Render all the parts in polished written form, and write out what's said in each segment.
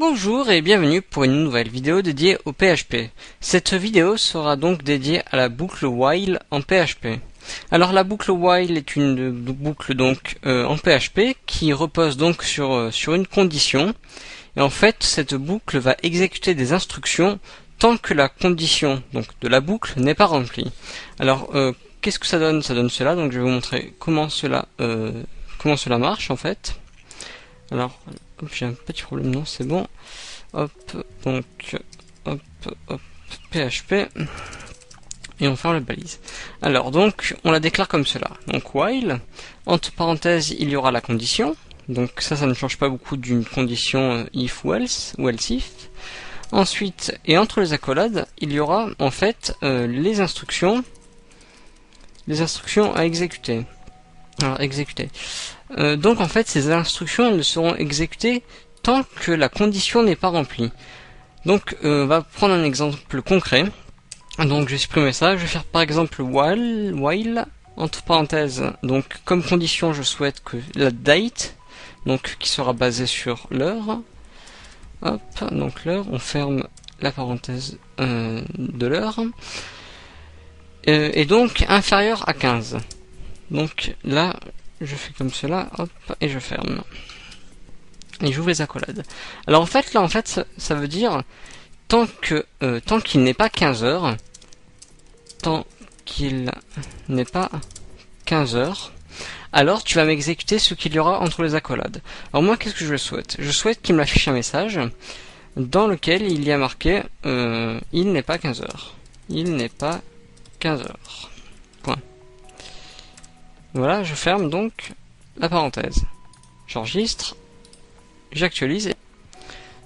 Bonjour et bienvenue pour une nouvelle vidéo dédiée au PHP. Cette vidéo sera donc dédiée à la boucle while en PHP. Alors la boucle while est une boucle donc en PHP qui repose donc sur une condition. Et en fait cette boucle va exécuter des instructions tant que la condition donc de la boucle n'est pas remplie. Alors qu'est-ce que ça donne? Ça donne cela, donc je vais vous montrer comment cela marche en fait. Alors, hop, j'ai un petit problème, non, c'est bon. Hop, donc, hop, PHP, et on ferme la balise. Alors, donc, on la déclare comme cela. Donc, while, entre parenthèses, il y aura la condition. Donc, ça ne change pas beaucoup d'une condition if ou else, ou else if. Ensuite, et entre les accolades, il y aura, en fait, les instructions à exécuter. Alors, exécuter. Donc en fait ces instructions elles ne seront exécutées tant que la condition n'est pas remplie. Donc on va prendre un exemple concret. Donc je vais supprimer ça, je vais faire par exemple while entre parenthèses, donc comme condition je souhaite que la date, donc qui sera basée sur l'heure. Hop, donc l'heure, on ferme la parenthèse de l'heure. Et donc inférieur à 15. Donc là je fais comme cela, hop, et je ferme. Et j'ouvre les accolades. Alors en fait, là, ça veut dire tant qu'il n'est pas 15 heures, alors tu vas m'exécuter ce qu'il y aura entre les accolades. Alors moi, qu'est-ce que je souhaite? Je souhaite qu'il m'affiche un message dans lequel il y a marqué il n'est pas 15 heures. Il n'est pas 15 heures. Point. Voilà, je ferme donc la parenthèse. J'enregistre, j'actualise.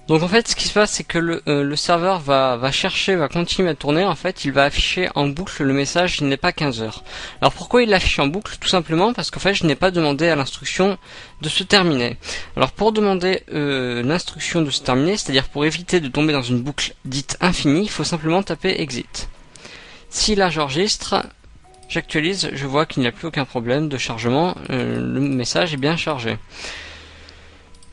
Donc en fait, ce qui se passe, c'est que le serveur va chercher, va continuer à tourner. En fait, il va afficher en boucle le message il n'est pas 15 heures. Alors pourquoi il l'affiche en boucle? Tout simplement parce qu'en fait, je n'ai pas demandé à l'instruction de se terminer. Alors pour demander l'instruction de se terminer, c'est-à-dire pour éviter de tomber dans une boucle dite infinie, il faut simplement taper exit. Si là j'enregistre, j'actualise, je vois qu'il n'y a plus aucun problème de chargement, le message est bien chargé.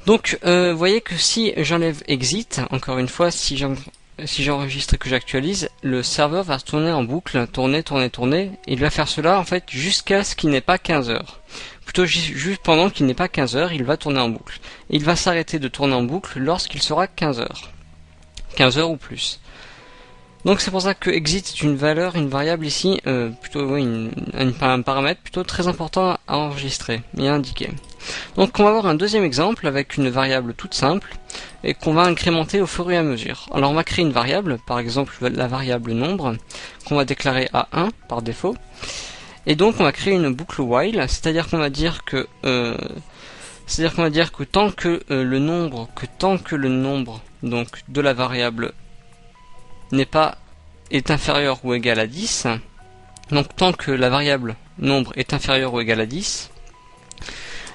Donc, vous voyez que si j'enlève exit, encore une fois, si j'enregistre et que j'actualise, le serveur va tourner en boucle, tourner, et il va faire cela en fait jusqu'à ce qu'il n'ait pas 15 heures. Plutôt juste pendant qu'il n'ait pas 15 heures, il va tourner en boucle. Et il va s'arrêter de tourner en boucle lorsqu'il sera 15 heures. 15 heures ou plus. Donc c'est pour ça que exit est une variable ici, un paramètre plutôt très important à enregistrer et à indiquer. Donc on va avoir un deuxième exemple avec une variable toute simple et qu'on va incrémenter au fur et à mesure. Alors on va créer une variable, par exemple la variable nombre, qu'on va déclarer à 1 par défaut. Et donc on va créer une boucle while, c'est-à-dire qu'on va dire que tant que le nombre donc de la variable est inférieur ou égal à 10, donc tant que la variable nombre est inférieure ou égale à 10,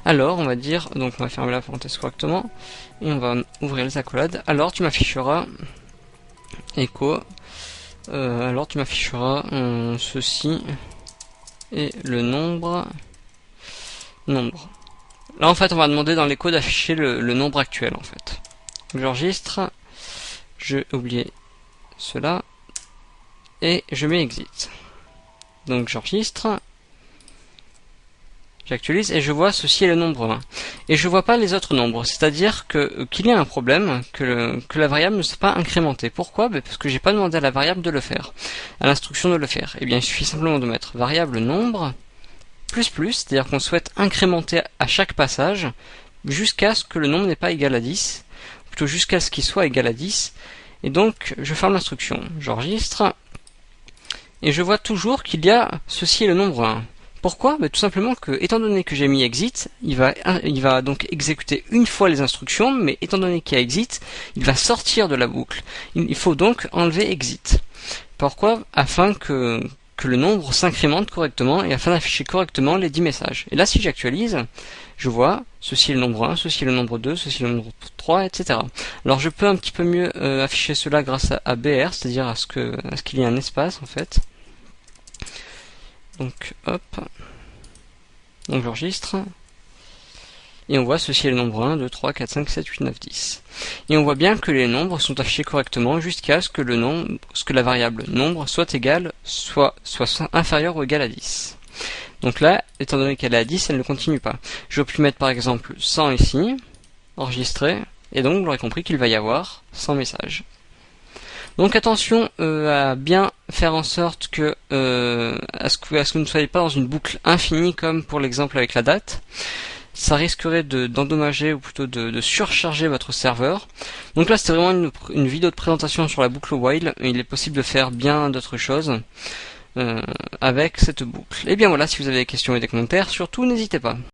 alors on va dire, donc on va fermer la parenthèse correctement, et on va ouvrir les accolades, alors tu m'afficheras echo, ceci, et le nombre. Là en fait on va demander dans l'écho d'afficher le nombre actuel en fait. J'enregistre, j'ai oublié cela, et je mets exit. Donc j'enregistre, j'actualise et je vois ceci est le nombre 1. Et je vois pas les autres nombres, c'est-à-dire qu'il y a un problème, que la variable ne s'est pas incrémentée. Pourquoi? Parce que j'ai pas demandé à la variable de le faire, à l'instruction de le faire. Et bien il suffit simplement de mettre variable nombre plus, c'est-à-dire qu'on souhaite incrémenter à chaque passage jusqu'à ce que le nombre n'est pas égal à 10, plutôt jusqu'à ce qu'il soit égal à 10. Et donc je ferme l'instruction, j'enregistre, et je vois toujours qu'il y a ceci est le nombre 1. Pourquoi? Tout simplement que, étant donné que j'ai mis exit, il va donc exécuter une fois les instructions, mais étant donné qu'il y a exit, il va sortir de la boucle. Il faut donc enlever exit. Pourquoi? Afin que le nombre s'incrémente correctement et afin d'afficher correctement les 10 messages. Et là, si j'actualise, je vois ceci est le nombre 1, ceci est le nombre 2, ceci est le nombre 3, etc. Alors je peux un petit peu mieux afficher cela grâce à BR, c'est-à-dire à ce qu'il y ait un espace en fait. Donc hop, donc j'enregistre, Et on voit ceci est le nombre 1, 2, 3, 4, 5, 7, 8, 9, 10. Et on voit bien que les nombres sont affichés correctement jusqu'à ce que la variable nombre soit égale, soit inférieure ou égale à 10. Donc là, étant donné qu'elle est à 10, elle ne continue pas. J'aurais pu mettre par exemple 100 ici, enregistrer, et donc vous l'aurez compris qu'il va y avoir 100 messages. Donc attention à bien faire en sorte que à ce que vous ne soyez pas dans une boucle infinie comme pour l'exemple avec la date. Ça risquerait d'endommager ou plutôt de surcharger votre serveur. Donc là c'était vraiment une vidéo de présentation sur la boucle while. Il est possible de faire bien d'autres choses avec cette boucle. Et bien voilà, si vous avez des questions et des commentaires, surtout n'hésitez pas.